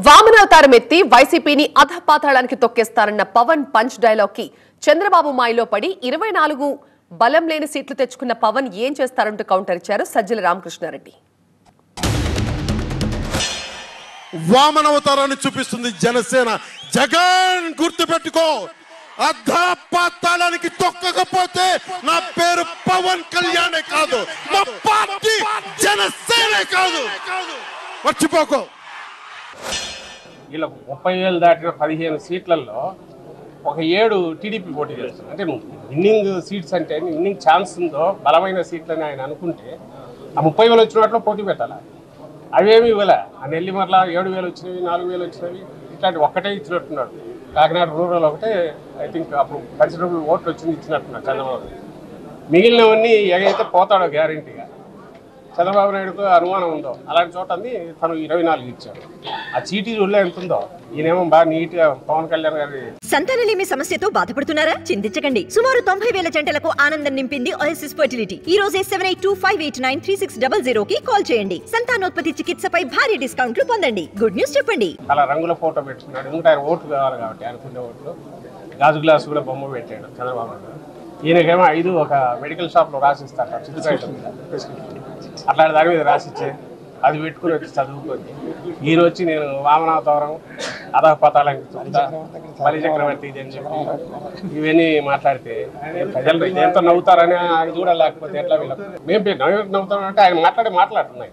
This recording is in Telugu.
వామనావతారం ఎత్తి వైసీపీని అధపాతాళానికి తొక్కేస్తారన్న పవన్ పంచ్ డైలాగ్ కి చంద్రబాబు మాయలో పడి 24 బలం లేని సీట్లు తెచ్చుకున్న పవన్ ఏం చేస్తారంటూ కౌంటర్ ఇచ్చారు సజ్జల రామకృష్ణారెడ్డి. వామనావతారాన్ని చూపిస్తుంది జనసేన. జగన్ గుర్తుపెట్టుకో, అధపాతాళానికి తొక్కకపోతే నా పేరు పవన్ కళ్యాణే కాదు, మా పార్టీ జనసేనే కాదు, మర్చిపోకో. వీళ్ళ 30,000 దాటిన 15 సీట్లలో ఒక 7 టీడీపీ పోటీ చేస్తుంది. అంటే విన్నింగ్ సీట్స్ అంటే విన్నింగ్ ఛాన్స్ ఉందో బలమైన సీట్లని ఆయన అనుకుంటే ఆ 30,000 వచ్చిన వాటిలో పోటీ పెట్టాలి. అవేమి ఇవ్వలే. ఆ నెల్లిమర్ల 7,000 వచ్చినవి, 4,000 వచ్చినవి, ఇట్లాంటి ఒక్కటే ఇచ్చినట్టున్నాడు. కాకినాడ రూరల్ ఒకటే ఐ థింక్ అప్పుడు కన్సిడరబుల్ ఓట్లు వచ్చింది ఇచ్చినట్టున్నాడు చంద్రబాబు. మిగిలినవన్నీ ఎగైతే పోతాడో గ్యారంటీగా. చంద్రబాబు నాయుడుకు అనుమానం ఉందో అలాంటి చోట తను 24 ఇచ్చాడు. ఆ చీటీ రూల్లో ఎంత ఉందో ఈయనేమో బాగా నీట్ గా పవన్ కళ్యాణ్ గారి. సంతానలేమి సమస్యతో బాధపడుతున్నారా? చింతించకండి. సుమారు 90,000 జంటలకు ఆనందం నింపింది ఓఎస్ఎస్ ఫర్టిలిటీ. ఈ రోజే 7825893600 కి కాల్ చేయండి. సంతానోత్పత్తి చికిత్సపై భారీ డిస్కౌంట్లు పొందండి. గుడ్ న్యూస్ చెప్పండి. అలా రంగుల ఫోటో పెట్టుకున్నాడు. ఎందుకంటే ఆయన ఓట్లు కావాలి కాబట్టి, అనుకునే ఓట్లు. గాజు గ్లాసు కూడా బొమ్మ పెట్టాడు చంద్రబాబు నాయుడు. ఈయనకేమో 5 ఒక మెడికల్ షాప్ లో రాసిస్తాడు ప్రిస్క్రిప్షన్. అట్లాంటి దాని మీద రాసిచ్చే అది పెట్టుకుని వచ్చి చదువుకొని ఈయన వచ్చి నేను వామనావతారం అధపాతాళానికి బలి చక్రవర్తి ఇది అని చెప్పి ఇవన్నీ మాట్లాడితే ప్రజలు ఎంతో నవ్వుతారని ఆయన కూడా, లేకపోతే ఎట్లా వీళ్ళకి మేము నవ్వుతామంటే ఆయన మాట్లాడుతున్నాయి.